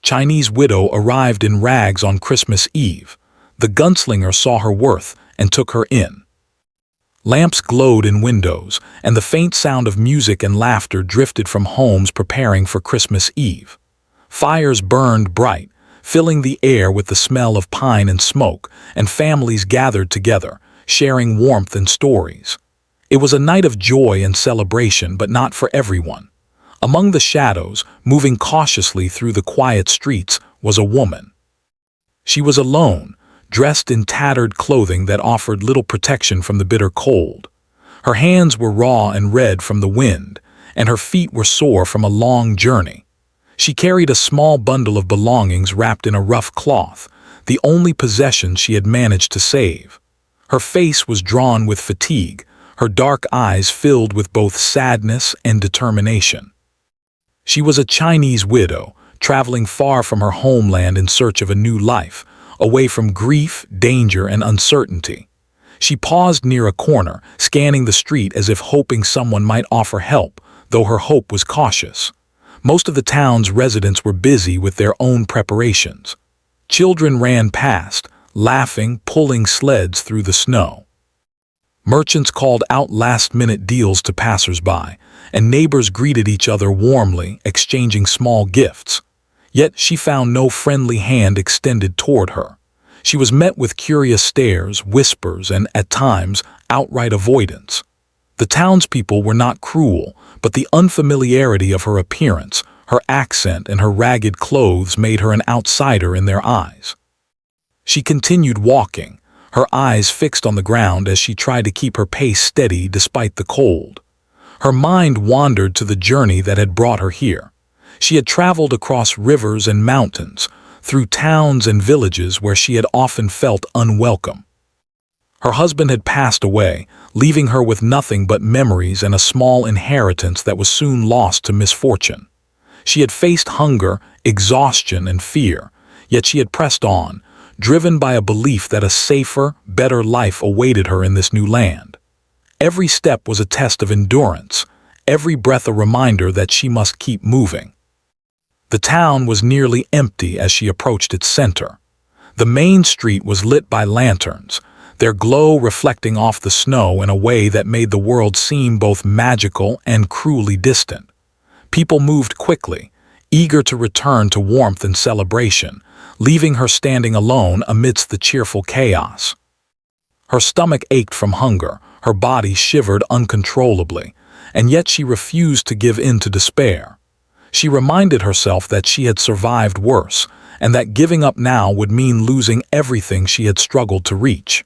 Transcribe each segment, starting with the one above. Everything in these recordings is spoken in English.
Chinese widow arrived in rags on Christmas Eve. The gunslinger saw her worth and took her in. Lamps glowed in windows, and the faint sound of music and laughter drifted from homes preparing for Christmas Eve. Fires burned bright, filling the air with the smell of pine and smoke, and families gathered together, sharing warmth and stories. It was a night of joy and celebration, but not for everyone. Among the shadows, moving cautiously through the quiet streets, was a woman. She was alone, dressed in tattered clothing that offered little protection from the bitter cold. Her hands were raw and red from the wind, and her feet were sore from a long journey. She carried a small bundle of belongings wrapped in a rough cloth, the only possession she had managed to save. Her face was drawn with fatigue, her dark eyes filled with both sadness and determination. She was a Chinese widow, traveling far from her homeland in search of a new life, away from grief, danger, and uncertainty. She paused near a corner, scanning the street as if hoping someone might offer help, though her hope was cautious. Most of the town's residents were busy with their own preparations. Children ran past, laughing, pulling sleds through the snow. Merchants called out last-minute deals to passers-by, and neighbors greeted each other warmly, exchanging small gifts. Yet she found no friendly hand extended toward her. She was met with curious stares, whispers, and, at times, outright avoidance. The townspeople were not cruel, but the unfamiliarity of her appearance, her accent, and her ragged clothes made her an outsider in their eyes. She continued walking, her eyes fixed on the ground as she tried to keep her pace steady despite the cold. Her mind wandered to the journey that had brought her here. She had traveled across rivers and mountains, through towns and villages where she had often felt unwelcome. Her husband had passed away, leaving her with nothing but memories and a small inheritance that was soon lost to misfortune. She had faced hunger, exhaustion, and fear, yet she had pressed on, driven by a belief that a safer, better life awaited her in this new land. Every step was a test of endurance, every breath a reminder that she must keep moving. The town was nearly empty as she approached its center. The main street was lit by lanterns, their glow reflecting off the snow in a way that made the world seem both magical and cruelly distant. People moved quickly, eager to return to warmth and celebration, leaving her standing alone amidst the cheerful chaos. Her stomach ached from hunger, her body shivered uncontrollably, and yet she refused to give in to despair. She reminded herself that she had survived worse, and that giving up now would mean losing everything she had struggled to reach.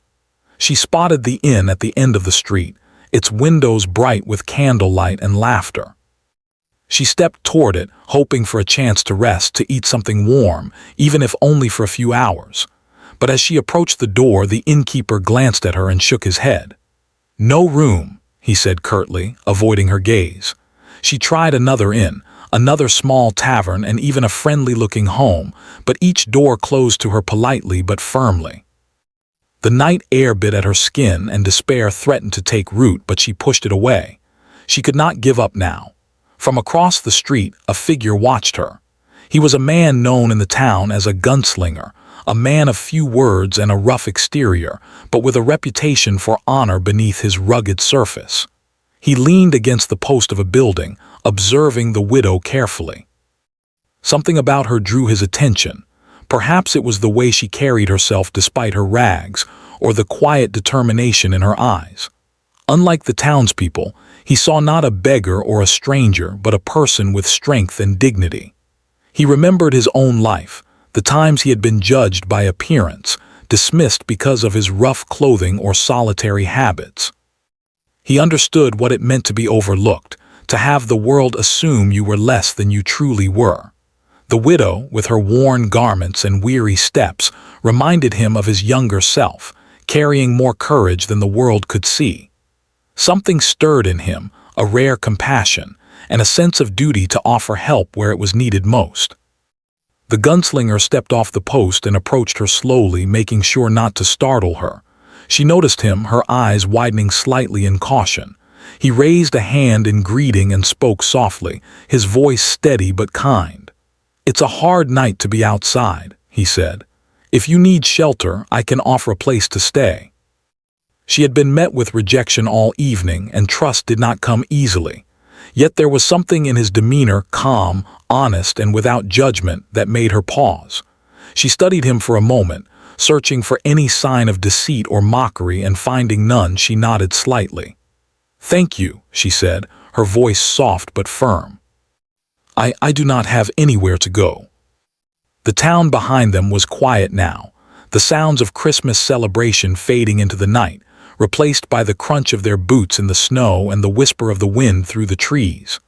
She spotted the inn at the end of the street, its windows bright with candlelight and laughter. She stepped toward it, hoping for a chance to rest, to eat something warm, even if only for a few hours. But as she approached the door, the innkeeper glanced at her and shook his head. "No room," he said curtly, avoiding her gaze. She tried another inn, another small tavern, and even a friendly-looking home, but each door closed to her politely but firmly. The night air bit at her skin, and despair threatened to take root, but she pushed it away. She could not give up now. From across the street, a figure watched her. He was a man known in the town as a gunslinger, a man of few words and a rough exterior, but with a reputation for honor beneath his rugged surface. He leaned against the post of a building, observing the widow carefully. Something about her drew his attention. Perhaps it was the way she carried herself despite her rags, or the quiet determination in her eyes. Unlike the townspeople, he saw not a beggar or a stranger, but a person with strength and dignity. He remembered his own life, the times he had been judged by appearance, dismissed because of his rough clothing or solitary habits. He understood what it meant to be overlooked, to have the world assume you were less than you truly were. The widow, with her worn garments and weary steps, reminded him of his younger self, carrying more courage than the world could see. Something stirred in him, a rare compassion, and a sense of duty to offer help where it was needed most. The gunslinger stepped off the post and approached her slowly, making sure not to startle her. She noticed him, her eyes widening slightly in caution. He raised a hand in greeting and spoke softly, his voice steady but kind. "It's a hard night to be outside," he said. "If you need shelter, I can offer a place to stay." She had been met with rejection all evening, and trust did not come easily. Yet there was something in his demeanor, calm, honest, and without judgment, that made her pause. She studied him for a moment, searching for any sign of deceit or mockery, and finding none, she nodded slightly. "Thank you," she said, her voice soft but firm. I do not have anywhere to go." The town behind them was quiet now, the sounds of Christmas celebration fading into the night, replaced by the crunch of their boots in the snow and the whisper of the wind through the trees.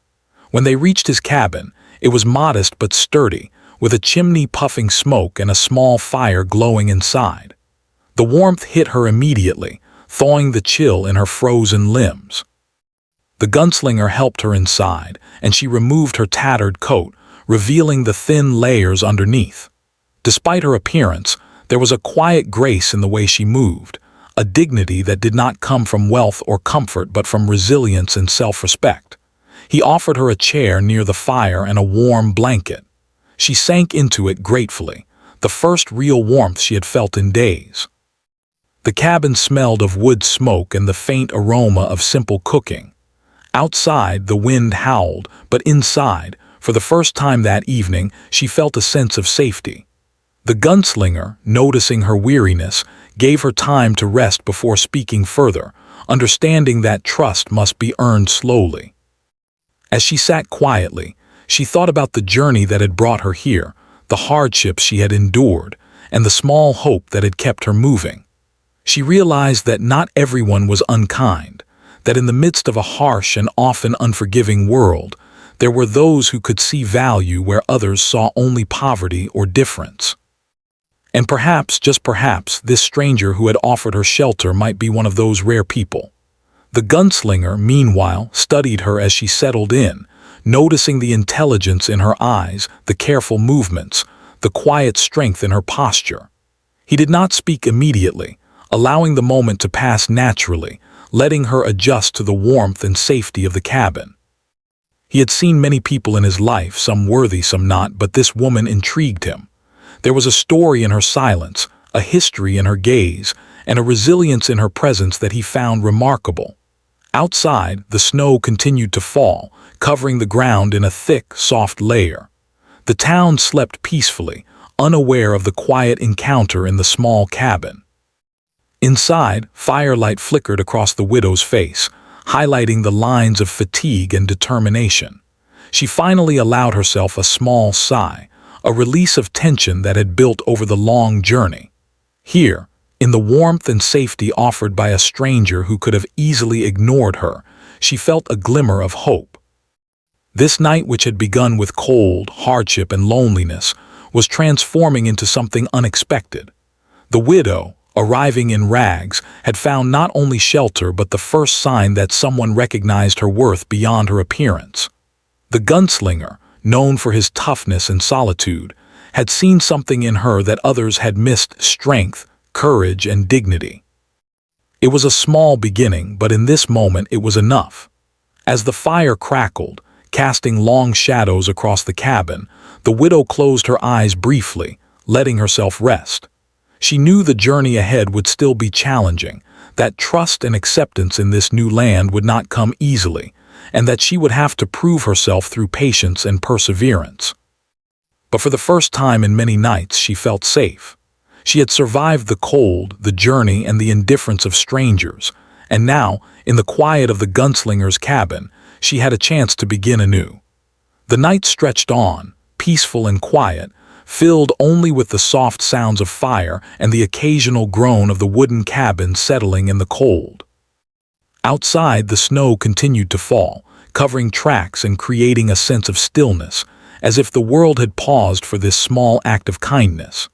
When they reached his cabin, it was modest but sturdy, with a chimney puffing smoke and a small fire glowing inside. The warmth hit her immediately, thawing the chill in her frozen limbs. The gunslinger helped her inside, and she removed her tattered coat, revealing the thin layers underneath. Despite her appearance, there was a quiet grace in the way she moved, a dignity that did not come from wealth or comfort but from resilience and self-respect. He offered her a chair near the fire and a warm blanket. She sank into it gratefully, the first real warmth she had felt in days. The cabin smelled of wood smoke and the faint aroma of simple cooking. Outside, the wind howled, but inside, for the first time that evening, she felt a sense of safety. The gunslinger, noticing her weariness, gave her time to rest before speaking further, understanding that trust must be earned slowly. As she sat quietly, she thought about the journey that had brought her here, the hardships she had endured, and the small hope that had kept her moving. She realized that not everyone was unkind, that in the midst of a harsh and often unforgiving world, there were those who could see value where others saw only poverty or difference. And perhaps, just perhaps, this stranger who had offered her shelter might be one of those rare people. The gunslinger, meanwhile, studied her as she settled in, noticing the intelligence in her eyes, the careful movements, the quiet strength in her posture. He did not speak immediately, allowing the moment to pass naturally, letting her adjust to the warmth and safety of the cabin. He had seen many people in his life, some worthy, some not, but this woman intrigued him. There was a story in her silence, a history in her gaze, and a resilience in her presence that he found remarkable. Outside, the snow continued to fall, covering the ground in a thick, soft layer. The town slept peacefully, unaware of the quiet encounter in the small cabin. Inside, firelight flickered across the widow's face, highlighting the lines of fatigue and determination. She finally allowed herself a small sigh, a release of tension that had built over the long journey. Here, in the warmth and safety offered by a stranger who could have easily ignored her, she felt a glimmer of hope. This night, which had begun with cold, hardship, and loneliness, was transforming into something unexpected. The widow, arriving in rags, had found not only shelter but the first sign that someone recognized her worth beyond her appearance. The gunslinger, known for his toughness and solitude, had seen something in her that others had missed: strength, courage, and dignity. It was a small beginning, but in this moment it was enough. As the fire crackled, casting long shadows across the cabin, the widow closed her eyes briefly, letting herself rest. She knew the journey ahead would still be challenging, that trust and acceptance in this new land would not come easily, and that she would have to prove herself through patience and perseverance. But for the first time in many nights, she felt safe. She had survived the cold, the journey, and the indifference of strangers, and now, in the quiet of the gunslinger's cabin, she had a chance to begin anew. The night stretched on, peaceful and quiet, filled only with the soft sounds of fire and the occasional groan of the wooden cabin settling in the cold. Outside, the snow continued to fall, covering tracks and creating a sense of stillness, as if the world had paused for this small act of kindness.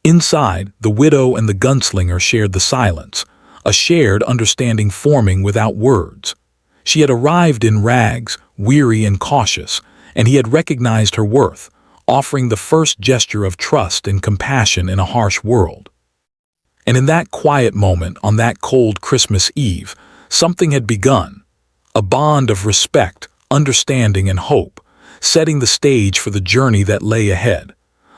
Inside, the widow and the gunslinger shared the silence, a shared understanding forming without words. She had arrived in rags, weary and cautious, and he had recognized her worth, offering the first gesture of trust and compassion in a harsh world. And in that quiet moment, on that cold Christmas Eve, something had begun, a bond of respect, understanding, and hope, setting the stage for the journey that lay ahead.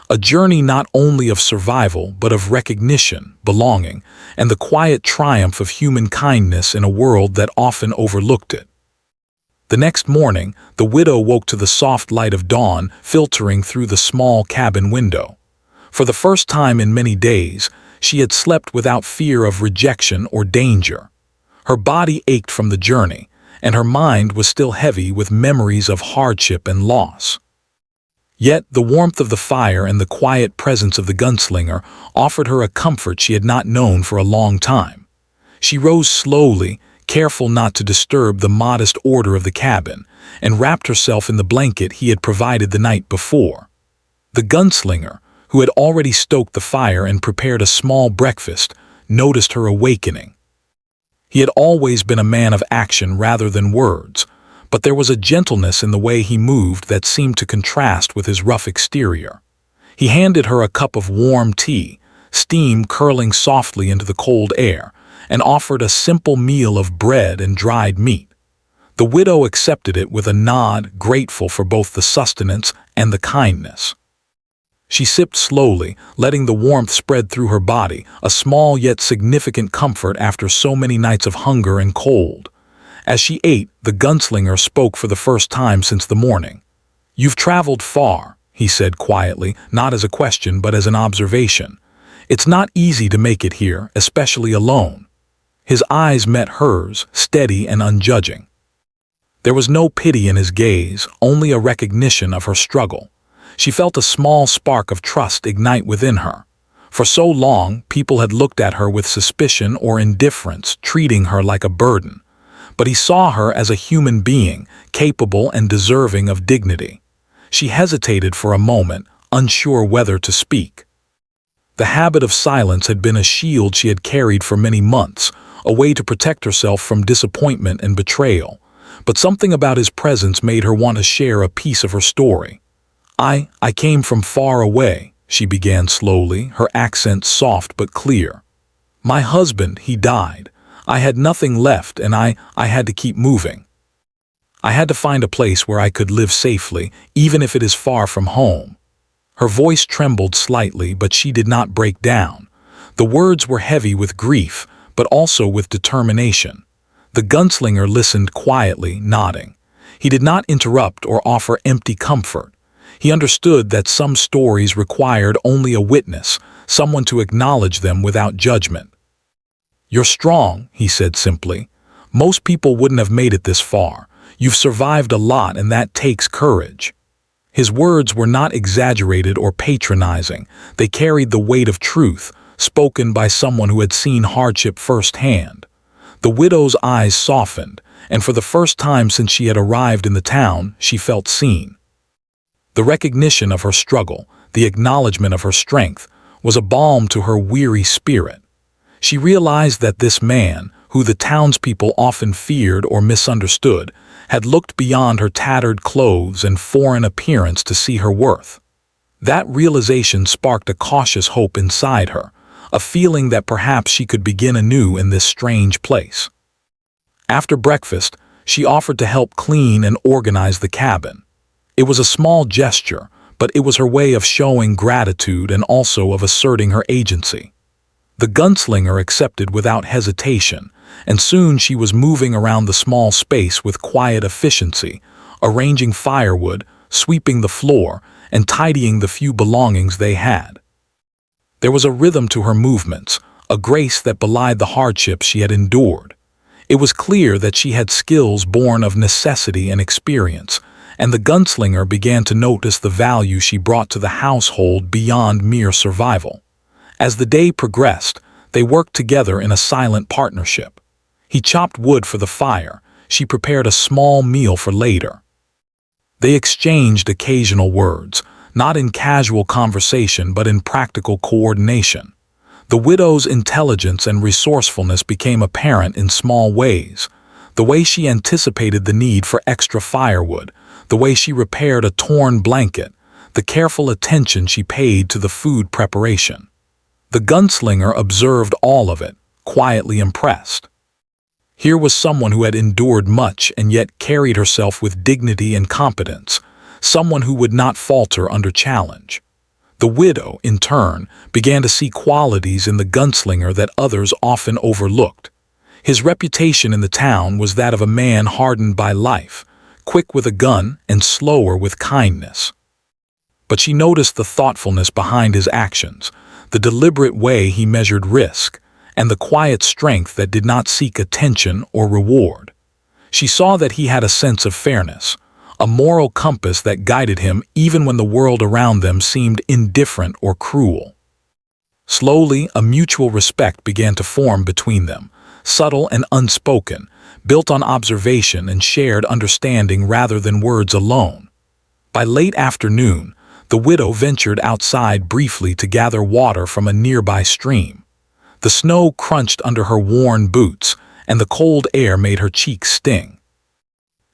A journey not only of survival, but of recognition, belonging, and the quiet triumph of human kindness in a world that often overlooked it. The next morning, the widow woke to the soft light of dawn filtering through the small cabin window. For the first time in many days, she had slept without fear of rejection or danger. Her body ached from the journey, and her mind was still heavy with memories of hardship and loss. Yet the warmth of the fire and the quiet presence of the gunslinger offered her a comfort she had not known for a long time. She rose slowly, careful not to disturb the modest order of the cabin, and wrapped herself in the blanket he had provided the night before. The gunslinger, who had already stoked the fire and prepared a small breakfast, noticed her awakening. He had always been a man of action rather than words, but there was a gentleness in the way he moved that seemed to contrast with his rough exterior. He handed her a cup of warm tea, steam curling softly into the cold air, and offered a simple meal of bread and dried meat. The widow accepted it with a nod, grateful for both the sustenance and the kindness. She sipped slowly, letting the warmth spread through her body, a small yet significant comfort after so many nights of hunger and cold. As she ate, the gunslinger spoke for the first time since the morning. "You've traveled far," he said quietly, not as a question but as an observation. "It's not easy to make it here, especially alone." His eyes met hers, steady and unjudging. There was no pity in his gaze, only a recognition of her struggle. She felt a small spark of trust ignite within her. For so long, people had looked at her with suspicion or indifference, treating her like a burden. But he saw her as a human being, capable and deserving of dignity. She hesitated for a moment, unsure whether to speak. The habit of silence had been a shield she had carried for many months, a way to protect herself from disappointment and betrayal. But something about his presence made her want to share a piece of her story. I came from far away," she began slowly, her accent soft but clear. "My husband, he died. I had nothing left and I had to keep moving. I had to find a place where I could live safely, even if it is far from home." Her voice trembled slightly, but she did not break down. The words were heavy with grief, but also with determination. The gunslinger listened quietly, nodding. He did not interrupt or offer empty comfort. He understood that some stories required only a witness, someone to acknowledge them without judgment. "You're strong," he said simply. "Most people wouldn't have made it this far. You've survived a lot, and that takes courage." His words were not exaggerated or patronizing. They carried the weight of truth, spoken by someone who had seen hardship firsthand. The widow's eyes softened, and for the first time since she had arrived in the town, she felt seen. The recognition of her struggle, the acknowledgement of her strength, was a balm to her weary spirit. She realized that this man, who the townspeople often feared or misunderstood, had looked beyond her tattered clothes and foreign appearance to see her worth. That realization sparked a cautious hope inside her, a feeling that perhaps she could begin anew in this strange place. After breakfast, she offered to help clean and organize the cabin. It was a small gesture, but it was her way of showing gratitude and also of asserting her agency. The gunslinger accepted without hesitation, and soon she was moving around the small space with quiet efficiency, arranging firewood, sweeping the floor, and tidying the few belongings they had. There was a rhythm to her movements, a grace that belied the hardships she had endured. It was clear that she had skills born of necessity and experience, and the gunslinger began to notice the value she brought to the household beyond mere survival. As the day progressed, they worked together in a silent partnership. He chopped wood for the fire, she prepared a small meal for later. They exchanged occasional words, not in casual conversation but in practical coordination. The widow's intelligence and resourcefulness became apparent in small ways. The way she anticipated the need for extra firewood, the way she repaired a torn blanket, the careful attention she paid to the food preparation. The gunslinger observed all of it, quietly impressed. Here was someone who had endured much and yet carried herself with dignity and competence, someone who would not falter under challenge. The widow, in turn, began to see qualities in the gunslinger that others often overlooked. His reputation in the town was that of a man hardened by life, quick with a gun and slower with kindness. But she noticed the thoughtfulness behind his actions, the deliberate way he measured risk, and the quiet strength that did not seek attention or reward. She saw that he had a sense of fairness, a moral compass that guided him even when the world around them seemed indifferent or cruel. Slowly, a mutual respect began to form between them, subtle and unspoken, built on observation and shared understanding rather than words alone. By late afternoon, the widow ventured outside briefly to gather water from a nearby stream. The snow crunched under her worn boots, and the cold air made her cheeks sting.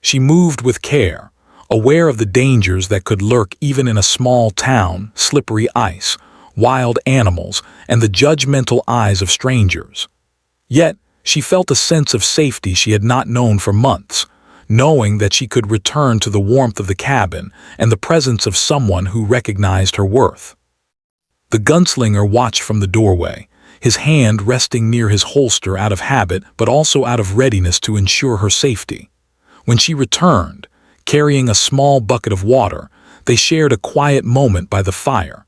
She moved with care, aware of the dangers that could lurk even in a small town: slippery ice, wild animals, and the judgmental eyes of strangers. Yet, she felt a sense of safety she had not known for months, knowing that she could return to the warmth of the cabin and the presence of someone who recognized her worth. The gunslinger watched from the doorway, his hand resting near his holster out of habit but also out of readiness to ensure her safety. When she returned, carrying a small bucket of water, they shared a quiet moment by the fire.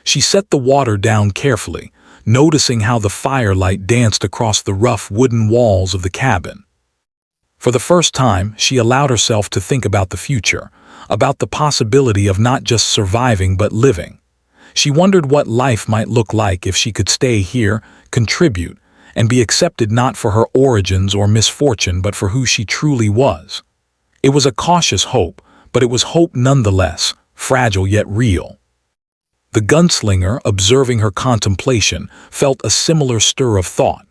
She set the water down carefully, noticing how the firelight danced across the rough wooden walls of the cabin. For the first time, she allowed herself to think about the future, about the possibility of not just surviving but living. She wondered what life might look like if she could stay here, contribute, and be accepted not for her origins or misfortune but for who she truly was. It was a cautious hope, but it was hope nonetheless, fragile yet real. The gunslinger, observing her contemplation, felt a similar stir of thought.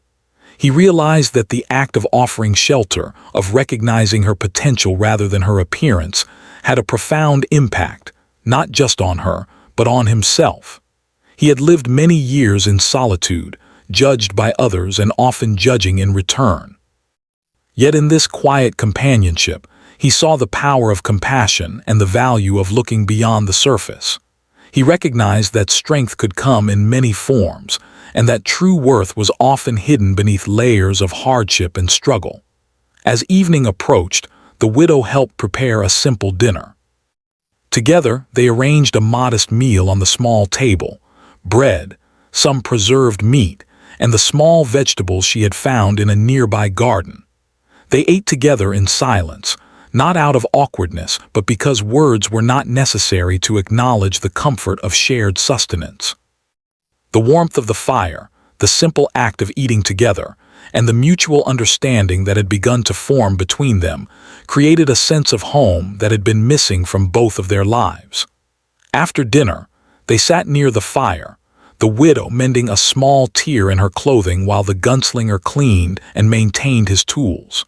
He realized that the act of offering shelter, of recognizing her potential rather than her appearance, had a profound impact, not just on her, but on himself. He had lived many years in solitude, judged by others and often judging in return. Yet in this quiet companionship, he saw the power of compassion and the value of looking beyond the surface. He recognized that strength could come in many forms, and that true worth was often hidden beneath layers of hardship and struggle. As evening approached, the widow helped prepare a simple dinner. Together, they arranged a modest meal on the small table: bread, some preserved meat, and the small vegetables she had found in a nearby garden. They ate together in silence, not out of awkwardness, but because words were not necessary to acknowledge the comfort of shared sustenance. The warmth of the fire, the simple act of eating together, and the mutual understanding that had begun to form between them created a sense of home that had been missing from both of their lives. After dinner, they sat near the fire, the widow mending a small tear in her clothing while the gunslinger cleaned and maintained his tools.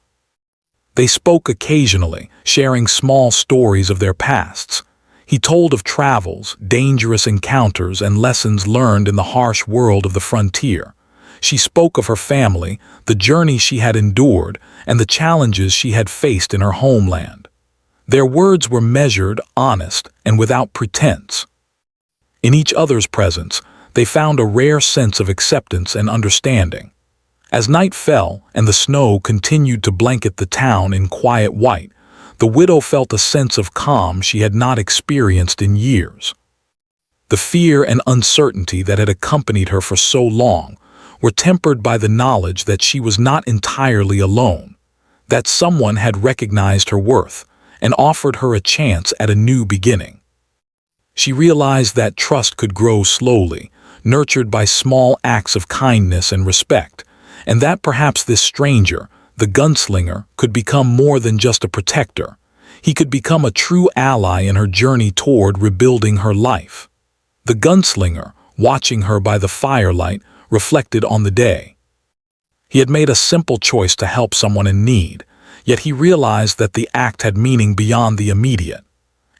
They spoke occasionally, sharing small stories of their pasts. He told of travels, dangerous encounters, and lessons learned in the harsh world of the frontier. She spoke of her family, the journey she had endured, and the challenges she had faced in her homeland. Their words were measured, honest, and without pretense. In each other's presence, they found a rare sense of acceptance and understanding. As night fell and the snow continued to blanket the town in quiet white, the widow felt a sense of calm she had not experienced in years. The fear and uncertainty that had accompanied her for so long were tempered by the knowledge that she was not entirely alone, that someone had recognized her worth and offered her a chance at a new beginning. She realized that trust could grow slowly, nurtured by small acts of kindness and respect, and that perhaps this stranger, the gunslinger, could become more than just a protector. He could become a true ally in her journey toward rebuilding her life. The gunslinger, watching her by the firelight, reflected on the day. He had made a simple choice to help someone in need, yet he realized that the act had meaning beyond the immediate.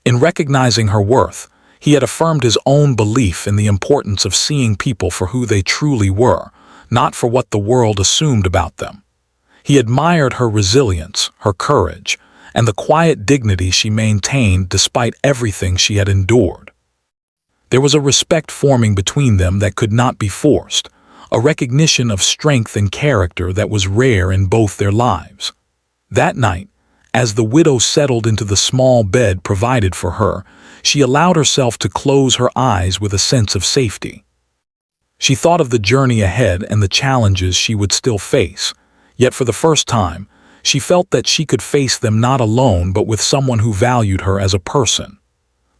In recognizing her worth, he had affirmed his own belief in the importance of seeing people for who they truly were, not for what the world assumed about them. He admired her resilience, her courage, and the quiet dignity she maintained despite everything she had endured. There was a respect forming between them that could not be forced, a recognition of strength and character that was rare in both their lives. That night, as the widow settled into the small bed provided for her, she allowed herself to close her eyes with a sense of safety. She thought of the journey ahead and the challenges she would still face, yet for the first time, she felt that she could face them not alone but with someone who valued her as a person.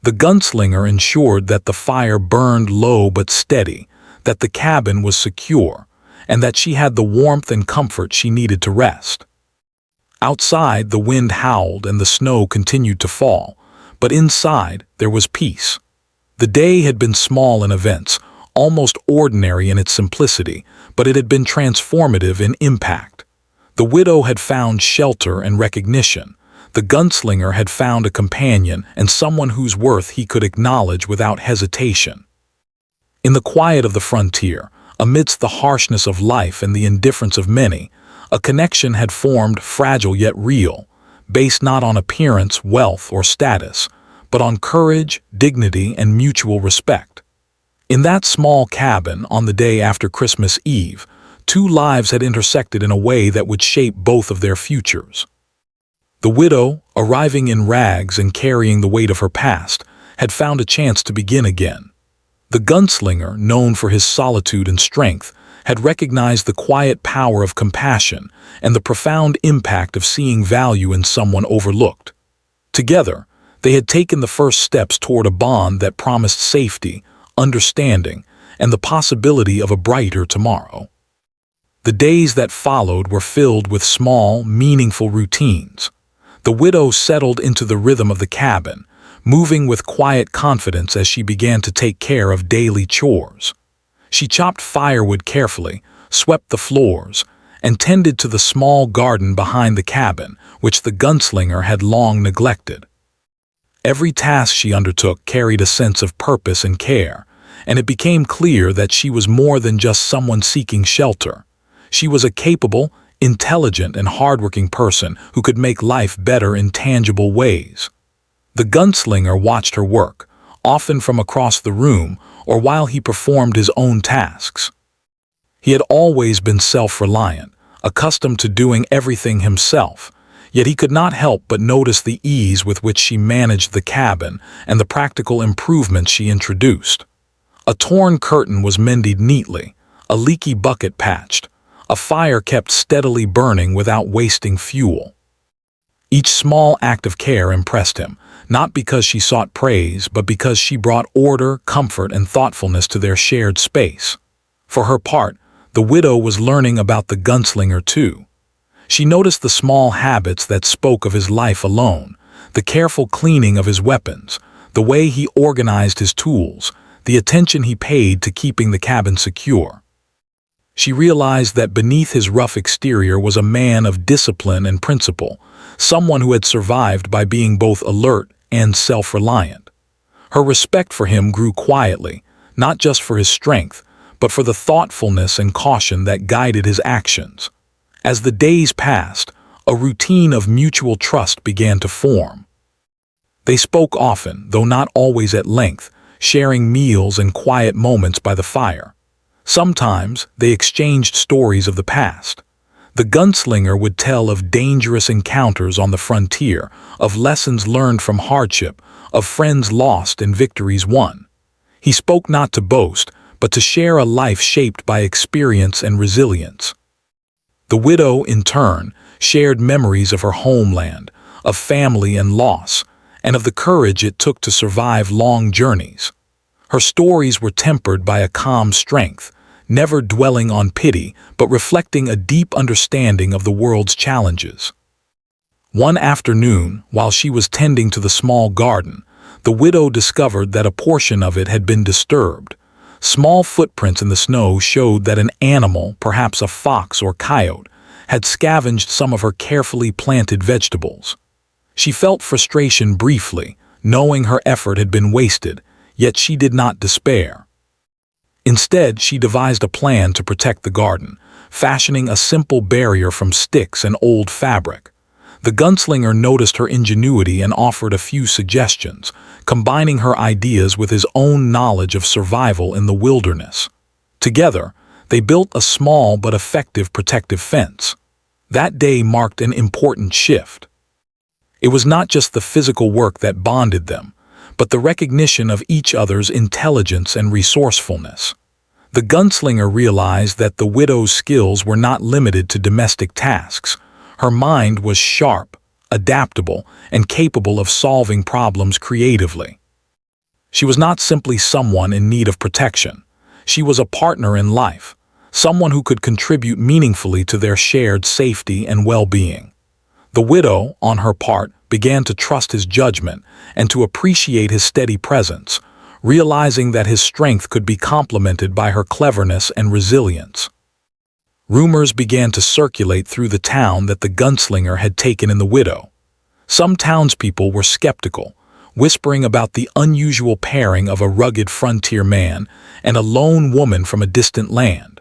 The gunslinger ensured that the fire burned low but steady, that the cabin was secure, and that she had the warmth and comfort she needed to rest. Outside, the wind howled and the snow continued to fall, but inside there was peace. The day had been small in events, almost ordinary in its simplicity, but it had been transformative in impact. The widow had found shelter and recognition. The gunslinger had found a companion and someone whose worth he could acknowledge without hesitation. In the quiet of the frontier, amidst the harshness of life and the indifference of many, a connection had formed, fragile yet real, based not on appearance, wealth, or status, but on courage, dignity, and mutual respect. In that small cabin on the day after Christmas Eve, two lives had intersected in a way that would shape both of their futures. The widow, arriving in rags and carrying the weight of her past, had found a chance to begin again. The gunslinger, known for his solitude and strength, had recognized the quiet power of compassion and the profound impact of seeing value in someone overlooked. Together, they had taken the first steps toward a bond that promised safety, understanding, and the possibility of a brighter tomorrow. The days that followed were filled with small, meaningful routines. The widow settled into the rhythm of the cabin, moving with quiet confidence as she began to take care of daily chores. She chopped firewood carefully, swept the floors, and tended to the small garden behind the cabin, which the gunslinger had long neglected. Every task she undertook carried a sense of purpose and care, and it became clear that she was more than just someone seeking shelter. She was a capable, intelligent, and hardworking person who could make life better in tangible ways. The gunslinger watched her work, often from across the room or while he performed his own tasks. He had always been self-reliant, accustomed to doing everything himself, yet he could not help but notice the ease with which she managed the cabin and the practical improvements she introduced. A torn curtain was mended neatly, a leaky bucket patched, a fire kept steadily burning without wasting fuel. Each small act of care impressed him, not because she sought praise, but because she brought order, comfort, and thoughtfulness to their shared space. For her part, the widow was learning about the gunslinger too. She noticed the small habits that spoke of his life alone, the careful cleaning of his weapons, the way he organized his tools, the attention he paid to keeping the cabin secure. She realized that beneath his rough exterior was a man of discipline and principle, someone who had survived by being both alert and self-reliant. Her respect for him grew quietly, not just for his strength, but for the thoughtfulness and caution that guided his actions. As the days passed, a routine of mutual trust began to form. They spoke often, though not always at length, sharing meals and quiet moments by the fire. Sometimes they exchanged stories of the past. The gunslinger would tell of dangerous encounters on the frontier, of lessons learned from hardship, of friends lost and victories won. He spoke not to boast, but to share a life shaped by experience and resilience. The widow, in turn, shared memories of her homeland, of family and loss, and of the courage it took to survive long journeys. Her stories were tempered by a calm strength, never dwelling on pity, but reflecting a deep understanding of the world's challenges. One afternoon, while she was tending to the small garden, the widow discovered that a portion of it had been disturbed. Small footprints in the snow showed that an animal, perhaps a fox or coyote, had scavenged some of her carefully planted vegetables. She felt frustration briefly, knowing her effort had been wasted, yet she did not despair. Instead, she devised a plan to protect the garden, fashioning a simple barrier from sticks and old fabric. The gunslinger noticed her ingenuity and offered a few suggestions, combining her ideas with his own knowledge of survival in the wilderness. Together, they built a small but effective protective fence. That day marked an important shift. It was not just the physical work that bonded them, but the recognition of each other's intelligence and resourcefulness. The gunslinger realized that the widow's skills were not limited to domestic tasks. Her mind was sharp, adaptable, and capable of solving problems creatively. She was not simply someone in need of protection. She was a partner in life, someone who could contribute meaningfully to their shared safety and well-being. The widow, on her part, began to trust his judgment and to appreciate his steady presence, realizing that his strength could be complemented by her cleverness and resilience. Rumors began to circulate through the town that the gunslinger had taken in the widow. Some townspeople were skeptical, whispering about the unusual pairing of a rugged frontier man and a lone woman from a distant land.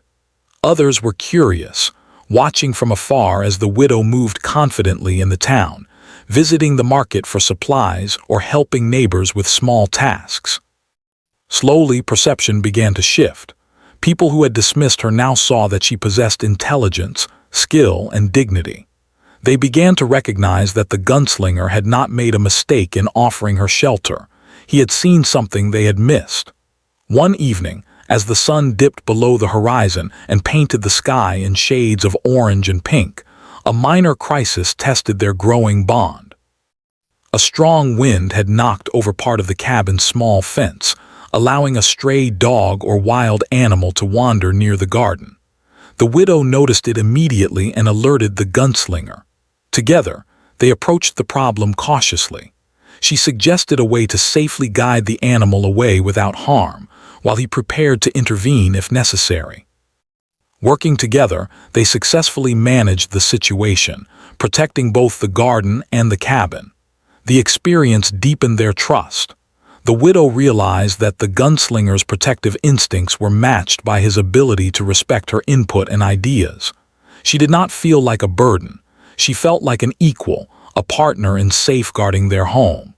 Others were curious, watching from afar as the widow moved confidently in the town, visiting the market for supplies or helping neighbors with small tasks. Slowly, perception began to shift. People who had dismissed her now saw that she possessed intelligence, skill, and dignity. They began to recognize that the gunslinger had not made a mistake in offering her shelter. He had seen something they had missed. One evening, as the sun dipped below the horizon and painted the sky in shades of orange and pink, a minor crisis tested their growing bond. A strong wind had knocked over part of the cabin's small fence, allowing a stray dog or wild animal to wander near the garden. The widow noticed it immediately and alerted the gunslinger. Together, they approached the problem cautiously. She suggested a way to safely guide the animal away without harm, while he prepared to intervene if necessary. Working together, they successfully managed the situation, protecting both the garden and the cabin. The experience deepened their trust. The widow realized that the gunslinger's protective instincts were matched by his ability to respect her input and ideas. She did not feel like a burden. She felt like an equal, a partner in safeguarding their home.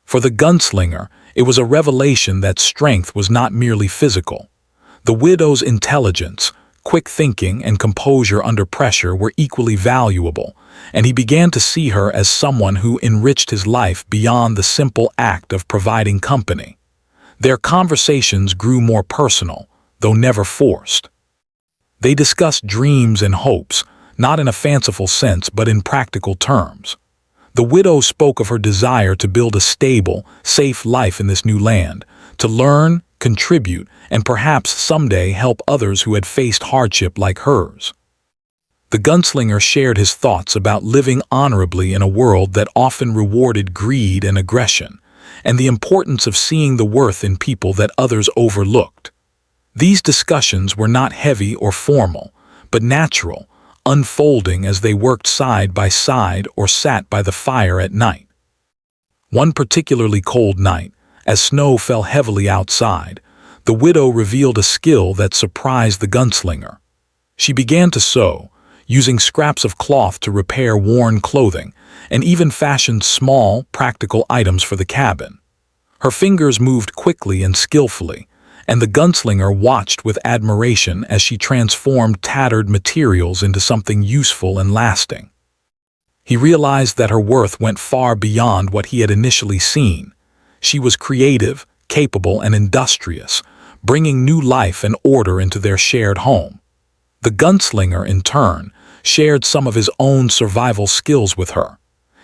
For the gunslinger, it was a revelation that strength was not merely physical. The widow's intelligence, quick thinking, and composure under pressure were equally valuable, and he began to see her as someone who enriched his life beyond the simple act of providing company. Their conversations grew more personal, though never forced. They discussed dreams and hopes, not in a fanciful sense but in practical terms. The widow spoke of her desire to build a stable, safe life in this new land, to learn, contribute, and perhaps someday help others who had faced hardship like hers. The gunslinger shared his thoughts about living honorably in a world that often rewarded greed and aggression, and the importance of seeing the worth in people that others overlooked. These discussions were not heavy or formal, but natural, unfolding as they worked side by side or sat by the fire at night. One particularly cold night, as snow fell heavily outside, the widow revealed a skill that surprised the gunslinger. She began to sew, using scraps of cloth to repair worn clothing, and even fashioned small, practical items for the cabin. Her fingers moved quickly and skillfully, and the gunslinger watched with admiration as she transformed tattered materials into something useful and lasting. He realized that her worth went far beyond what he had initially seen. She was creative, capable, and industrious, bringing new life and order into their shared home. The gunslinger, in turn, shared some of his own survival skills with her.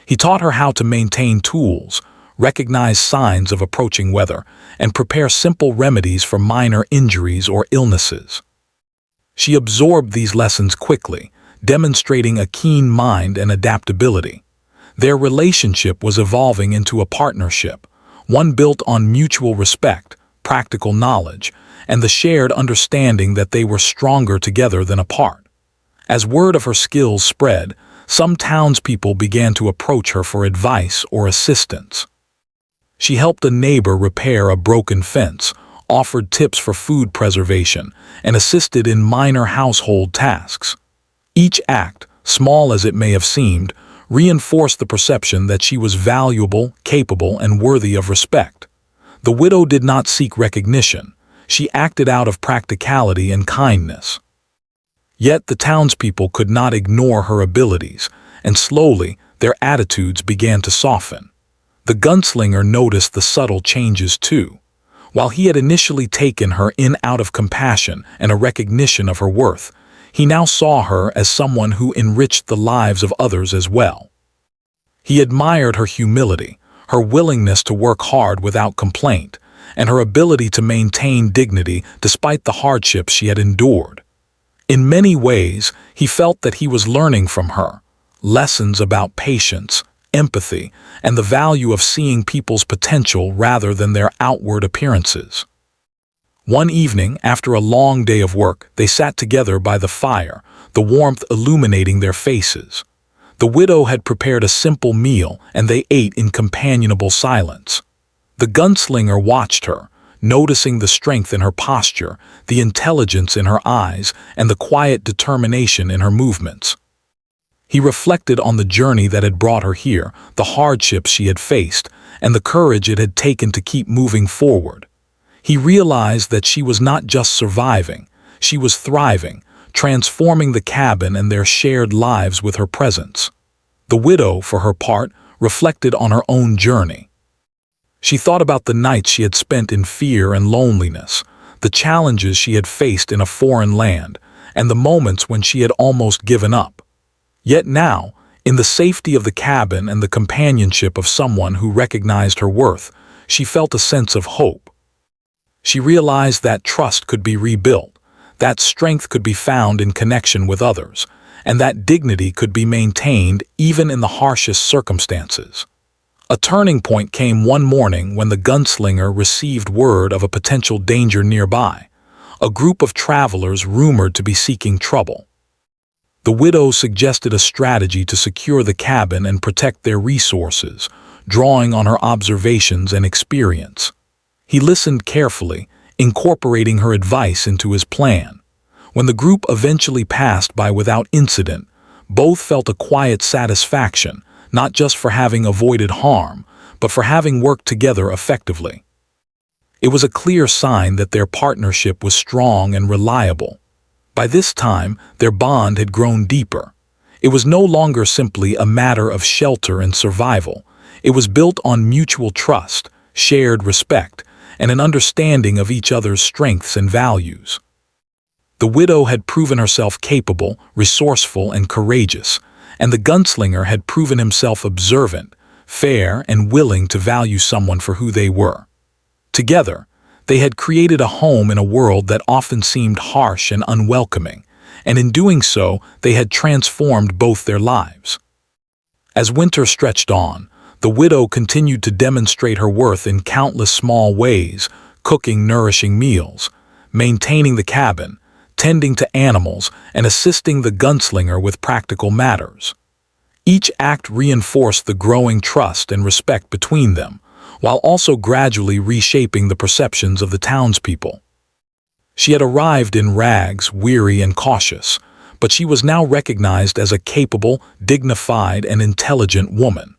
He taught her how to maintain tools, recognize signs of approaching weather, and prepare simple remedies for minor injuries or illnesses. She absorbed these lessons quickly, demonstrating a keen mind and adaptability. Their relationship was evolving into a partnership, one built on mutual respect, practical knowledge, and the shared understanding that they were stronger together than apart. As word of her skills spread, some townspeople began to approach her for advice or assistance. She helped a neighbor repair a broken fence, offered tips for food preservation, and assisted in minor household tasks. Each act, small as it may have seemed, reinforced the perception that she was valuable, capable, and worthy of respect. The widow did not seek recognition. She acted out of practicality and kindness. Yet the townspeople could not ignore her abilities, and slowly their attitudes began to soften. The gunslinger noticed the subtle changes too. While he had initially taken her in out of compassion and a recognition of her worth, he now saw her as someone who enriched the lives of others as well. He admired her humility, her willingness to work hard without complaint, and her ability to maintain dignity despite the hardships she had endured. In many ways, he felt that he was learning from her, lessons about patience, empathy, and the value of seeing people's potential rather than their outward appearances. One evening, after a long day of work, they sat together by the fire, the warmth illuminating their faces. The widow had prepared a simple meal, and they ate in companionable silence. The gunslinger watched her, noticing the strength in her posture, the intelligence in her eyes, and the quiet determination in her movements. He reflected on the journey that had brought her here, the hardships she had faced, and the courage it had taken to keep moving forward. He realized that she was not just surviving, she was thriving, transforming the cabin and their shared lives with her presence. The widow, for her part, reflected on her own journey. She thought about the nights she had spent in fear and loneliness, the challenges she had faced in a foreign land, and the moments when she had almost given up. Yet now, in the safety of the cabin and the companionship of someone who recognized her worth, she felt a sense of hope. She realized that trust could be rebuilt, that strength could be found in connection with others, and that dignity could be maintained even in the harshest circumstances. A turning point came one morning when the gunslinger received word of a potential danger nearby, a group of travelers rumored to be seeking trouble. The widow suggested a strategy to secure the cabin and protect their resources, drawing on her observations and experience. He listened carefully, incorporating her advice into his plan. When the group eventually passed by without incident, both felt a quiet satisfaction, not just for having avoided harm, but for having worked together effectively. It was a clear sign that their partnership was strong and reliable. By this time, their bond had grown deeper. It was no longer simply a matter of shelter and survival. It was built on mutual trust, shared respect, and an understanding of each other's strengths and values. The widow had proven herself capable, resourceful, and courageous, and the gunslinger had proven himself observant, fair, and willing to value someone for who they were. Together, they had created a home in a world that often seemed harsh and unwelcoming, and in doing so, they had transformed both their lives. As winter stretched on, the widow continued to demonstrate her worth in countless small ways, cooking nourishing meals, maintaining the cabin, tending to animals, and assisting the gunslinger with practical matters. Each act reinforced the growing trust and respect between them, while also gradually reshaping the perceptions of the townspeople. She had arrived in rags, weary and cautious, but she was now recognized as a capable, dignified, and intelligent woman.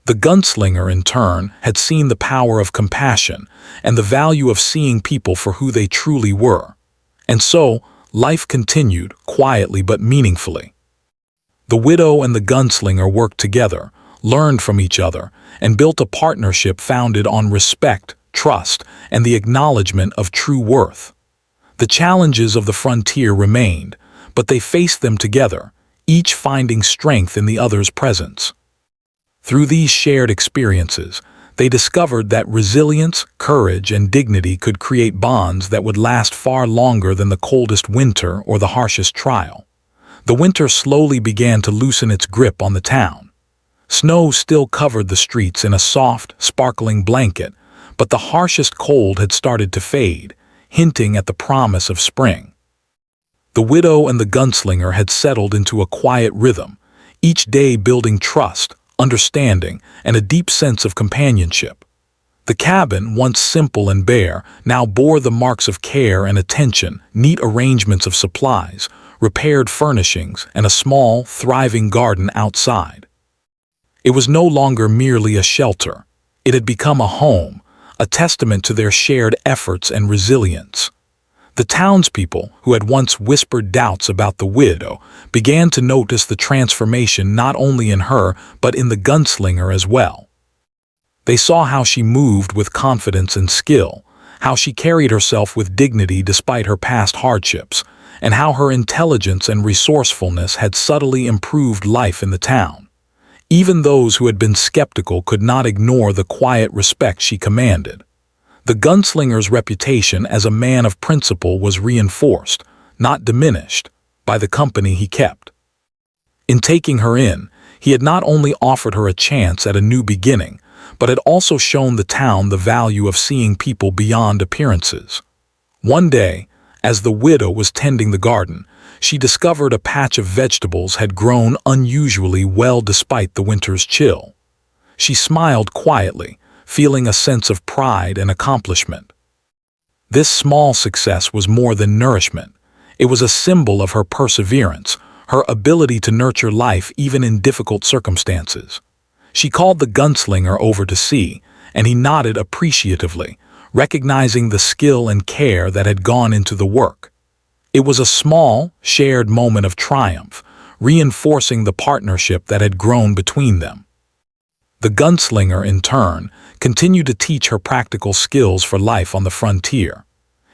The gunslinger, in turn, had seen the power of compassion and the value of seeing people for who they truly were. And so, life continued, quietly but meaningfully. The widow and the gunslinger worked together, learned from each other, and built a partnership founded on respect, trust, and the acknowledgement of true worth. The challenges of the frontier remained, but they faced them together, each finding strength in the other's presence. Through these shared experiences, they discovered that resilience, courage, and dignity could create bonds that would last far longer than the coldest winter or the harshest trial. The winter slowly began to loosen its grip on the town. Snow still covered the streets in a soft, sparkling blanket, but the harshest cold had started to fade, hinting at the promise of spring. The widow and the gunslinger had settled into a quiet rhythm, each day building trust, understanding, and a deep sense of companionship. The cabin, once simple and bare, now bore the marks of care and attention, neat arrangements of supplies, repaired furnishings, and a small, thriving garden outside. It was no longer merely a shelter. It had become a home, a testament to their shared efforts and resilience. The townspeople, who had once whispered doubts about the widow, began to notice the transformation not only in her but in the gunslinger as well. They saw how she moved with confidence and skill, how she carried herself with dignity despite her past hardships, and how her intelligence and resourcefulness had subtly improved life in the town. Even those who had been skeptical could not ignore the quiet respect she commanded. The gunslinger's reputation as a man of principle was reinforced, not diminished, by the company he kept. In taking her in, he had not only offered her a chance at a new beginning, but had also shown the town the value of seeing people beyond appearances. One day, as the widow was tending the garden, she discovered a patch of vegetables had grown unusually well despite the winter's chill. She smiled quietly, feeling a sense of pride and accomplishment. This small success was more than nourishment. It was a symbol of her perseverance, her ability to nurture life even in difficult circumstances. She called the gunslinger over to see, and he nodded appreciatively, recognizing the skill and care that had gone into the work. It was a small, shared moment of triumph, reinforcing the partnership that had grown between them. The gunslinger, in turn, continued to teach her practical skills for life on the frontier.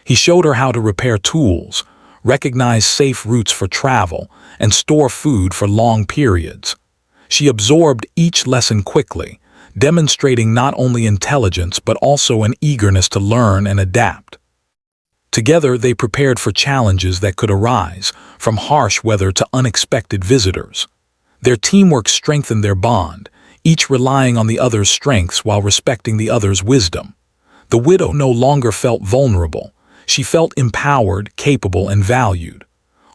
He showed her how to repair tools, recognize safe routes for travel, and store food for long periods. She absorbed each lesson quickly, demonstrating not only intelligence but also an eagerness to learn and adapt. Together, they prepared for challenges that could arise, from harsh weather to unexpected visitors. Their teamwork strengthened their bond, each relying on the other's strengths while respecting the other's wisdom. The widow no longer felt vulnerable. She felt empowered, capable, and valued.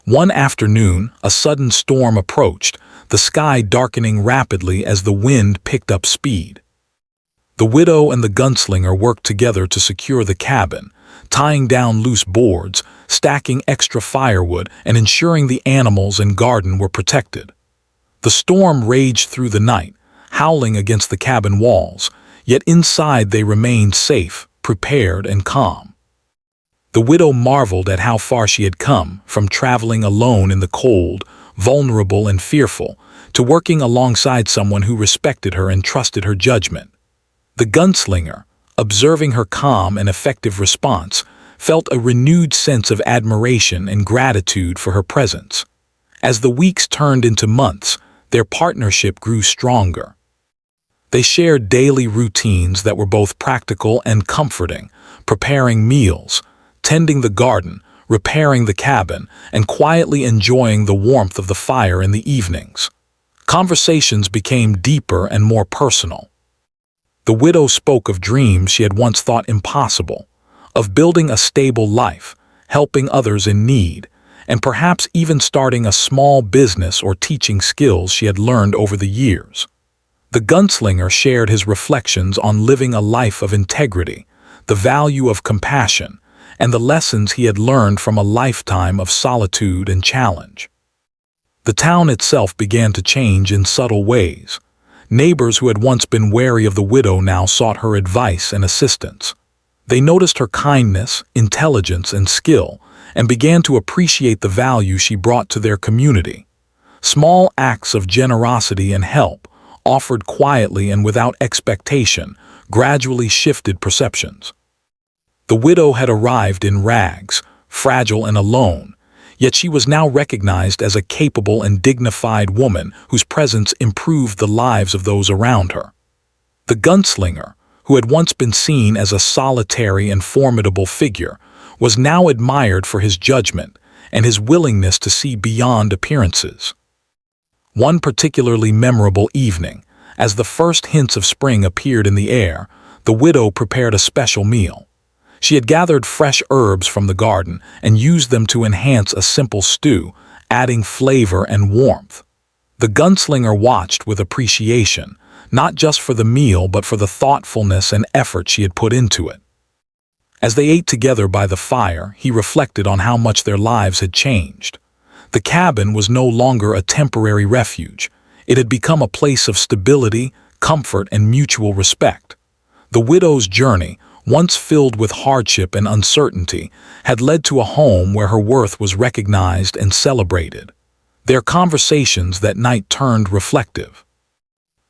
One afternoon, a sudden storm approached, the sky darkening rapidly as the wind picked up speed. The widow and the gunslinger worked together to secure the cabin, tying down loose boards, stacking extra firewood, and ensuring the animals and garden were protected. The storm raged through the night, howling against the cabin walls, yet inside they remained safe, prepared, and calm. The widow marveled at how far she had come, from traveling alone in the cold, vulnerable and fearful, to working alongside someone who respected her and trusted her judgment. The gunslinger, observing her calm and effective response, felt a renewed sense of admiration and gratitude for her presence. As the weeks turned into months, their partnership grew stronger. They shared daily routines that were both practical and comforting, preparing meals, tending the garden, repairing the cabin, and quietly enjoying the warmth of the fire in the evenings. Conversations became deeper and more personal. The widow spoke of dreams she had once thought impossible, of building a stable life, helping others in need, and perhaps even starting a small business or teaching skills she had learned over the years. The gunslinger shared his reflections on living a life of integrity, the value of compassion, and the lessons he had learned from a lifetime of solitude and challenge. The town itself began to change in subtle ways. Neighbors who had once been wary of the widow now sought her advice and assistance. They noticed her kindness, intelligence, and skill, and began to appreciate the value she brought to their community. Small acts of generosity and help, offered quietly and without expectation, gradually shifted perceptions. The widow had arrived in rags, fragile and alone, yet she was now recognized as a capable and dignified woman whose presence improved the lives of those around her. The gunslinger, who had once been seen as a solitary and formidable figure, was now admired for his judgment and his willingness to see beyond appearances. One particularly memorable evening, as the first hints of spring appeared in the air, the widow prepared a special meal. She had gathered fresh herbs from the garden and used them to enhance a simple stew, adding flavor and warmth. The gunslinger watched with appreciation, not just for the meal but for the thoughtfulness and effort she had put into it. As they ate together by the fire, he reflected on how much their lives had changed. The cabin was no longer a temporary refuge. It had become a place of stability, comfort, and mutual respect. The widow's journey, once filled with hardship and uncertainty, had led to a home where her worth was recognized and celebrated. Their conversations that night turned reflective.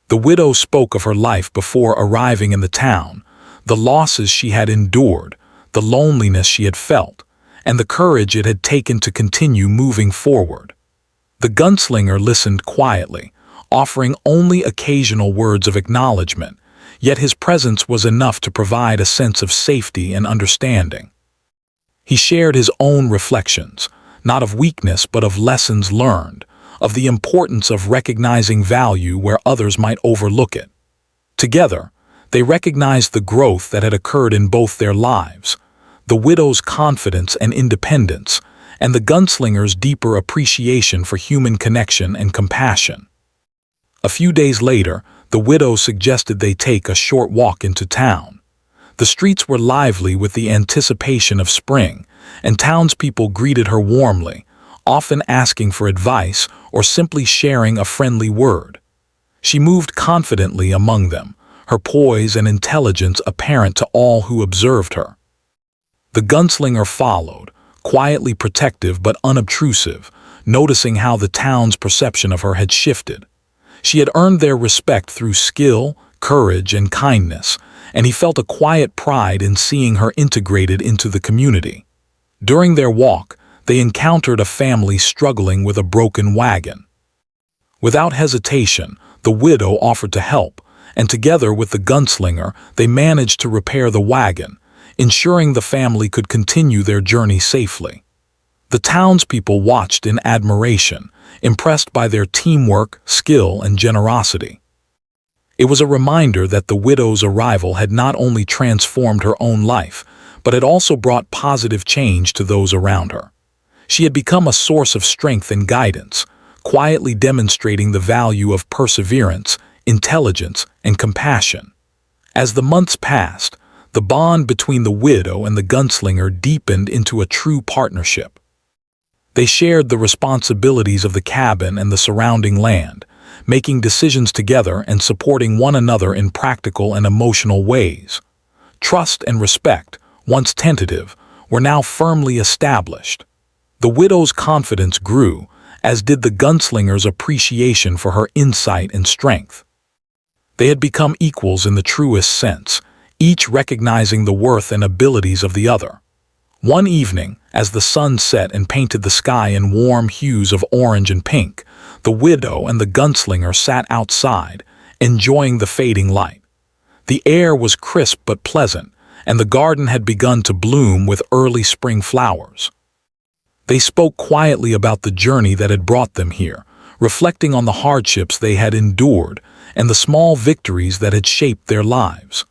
The widow spoke of her life before arriving in the town, the losses she had endured, the loneliness she had felt, and the courage it had taken to continue moving forward. The gunslinger listened quietly, offering only occasional words of acknowledgement, yet his presence was enough to provide a sense of safety and understanding. He shared his own reflections, not of weakness but of lessons learned, of the importance of recognizing value where others might overlook it. Together, they recognized the growth that had occurred in both their lives, the widow's confidence and independence, and the gunslinger's deeper appreciation for human connection and compassion. A few days later, the widow suggested they take a short walk into town. The streets were lively with the anticipation of spring, and townspeople greeted her warmly, often asking for advice or simply sharing a friendly word. She moved confidently among them, her poise and intelligence apparent to all who observed her. The gunslinger followed, quietly protective but unobtrusive, noticing how the town's perception of her had shifted. She had earned their respect through skill, courage, and kindness, and he felt a quiet pride in seeing her integrated into the community. During their walk, they encountered a family struggling with a broken wagon. Without hesitation, the widow offered to help, and together with the gunslinger, they managed to repair the wagon, ensuring the family could continue their journey safely. The townspeople watched in admiration, impressed by their teamwork, skill, and generosity. It was a reminder that the widow's arrival had not only transformed her own life, but had also brought positive change to those around her. She had become a source of strength and guidance, quietly demonstrating the value of perseverance, intelligence, and compassion. As the months passed, the bond between the widow and the gunslinger deepened into a true partnership. They shared the responsibilities of the cabin and the surrounding land, making decisions together and supporting one another in practical and emotional ways. Trust and respect, once tentative, were now firmly established. The widow's confidence grew, as did the gunslinger's appreciation for her insight and strength. They had become equals in the truest sense, each recognizing the worth and abilities of the other. One evening, as the sun set and painted the sky in warm hues of orange and pink, the widow and the gunslinger sat outside, enjoying the fading light. The air was crisp but pleasant, and the garden had begun to bloom with early spring flowers. They spoke quietly about the journey that had brought them here, reflecting on the hardships they had endured and the small victories that had shaped their lives.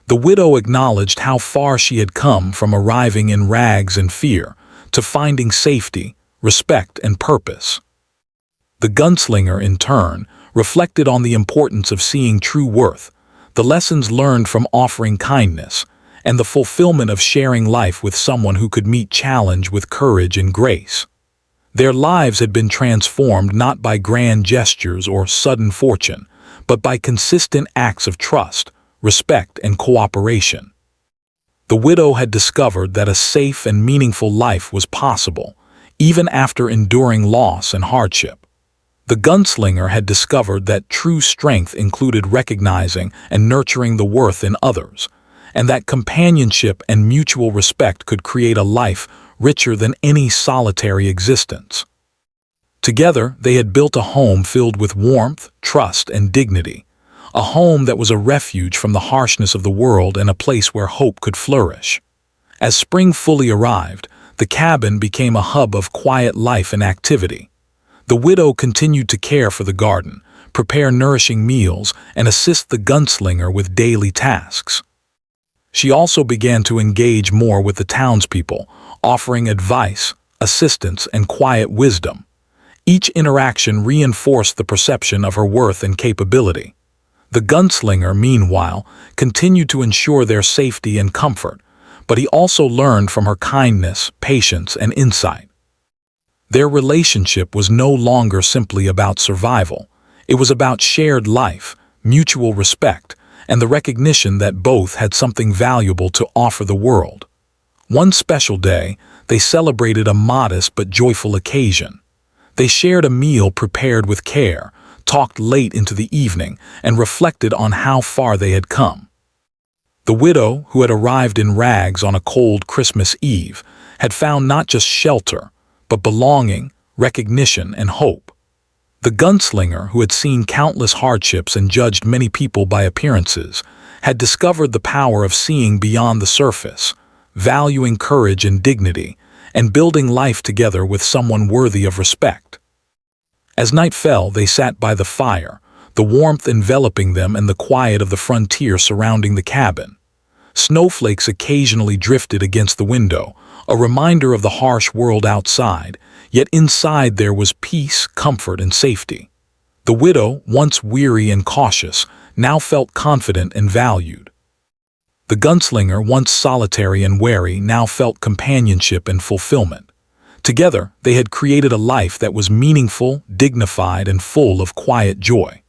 The widow acknowledged how far she had come from arriving in rags and fear to finding safety, respect, and purpose. The gunslinger, in turn, reflected on the importance of seeing true worth, the lessons learned from offering kindness, and the fulfillment of sharing life with someone who could meet challenge with courage and grace. Their lives had been transformed not by grand gestures or sudden fortune, but by consistent acts of trust, respect, and cooperation. The widow had discovered that a safe and meaningful life was possible, even after enduring loss and hardship. The gunslinger had discovered that true strength included recognizing and nurturing the worth in others, and that companionship and mutual respect could create a life richer than any solitary existence. Together, they had built a home filled with warmth, trust, and dignity, a home that was a refuge from the harshness of the world and a place where hope could flourish. As spring fully arrived, the cabin became a hub of quiet life and activity. The widow continued to care for the garden, prepare nourishing meals, and assist the gunslinger with daily tasks. She also began to engage more with the townspeople, offering advice, assistance, and quiet wisdom. Each interaction reinforced the perception of her worth and capability. The gunslinger, meanwhile, continued to ensure their safety and comfort, but he also learned from her kindness, patience, and insight. Their relationship was no longer simply about survival. It was about shared life, mutual respect, and the recognition that both had something valuable to offer the world. One special day, they celebrated a modest but joyful occasion. They shared a meal prepared with care, talked late into the evening, and reflected on how far they had come. The widow, who had arrived in rags on a cold Christmas Eve, had found not just shelter, but belonging, recognition, and hope. The gunslinger, who had seen countless hardships and judged many people by appearances, had discovered the power of seeing beyond the surface, valuing courage and dignity, and building life together with someone worthy of respect. As night fell, they sat by the fire, the warmth enveloping them and the quiet of the frontier surrounding the cabin. Snowflakes occasionally drifted against the window, a reminder of the harsh world outside, yet inside there was peace, comfort, and safety. The widow, once weary and cautious, now felt confident and valued. The gunslinger, once solitary and wary, now felt companionship and fulfillment. Together, they had created a life that was meaningful, dignified, and full of quiet joy.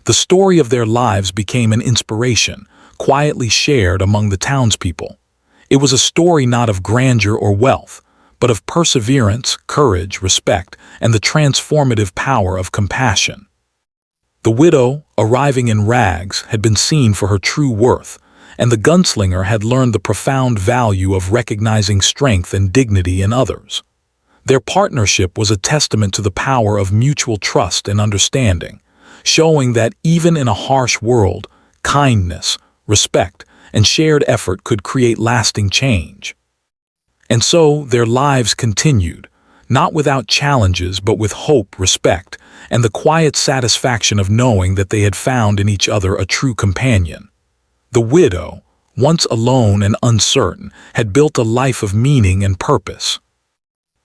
The story of their lives became an inspiration, quietly shared among the townspeople. It was a story not of grandeur or wealth, but of perseverance, courage, respect, and the transformative power of compassion. The widow, arriving in rags, had been seen for her true worth, and the gunslinger had learned the profound value of recognizing strength and dignity in others. Their partnership was a testament to the power of mutual trust and understanding, showing that even in a harsh world, kindness, respect, and shared effort could create lasting change. And so their lives continued, not without challenges but with hope, respect, and the quiet satisfaction of knowing that they had found in each other a true companion. The widow, once alone and uncertain, had built a life of meaning and purpose.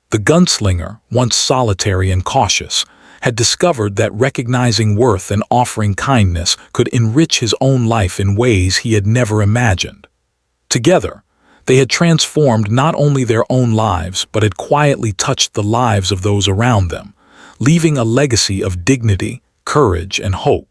The gunslinger, once solitary and cautious, had discovered that recognizing worth and offering kindness could enrich his own life in ways he had never imagined. Together, they had transformed not only their own lives but had quietly touched the lives of those around them, leaving a legacy of dignity, courage, and hope.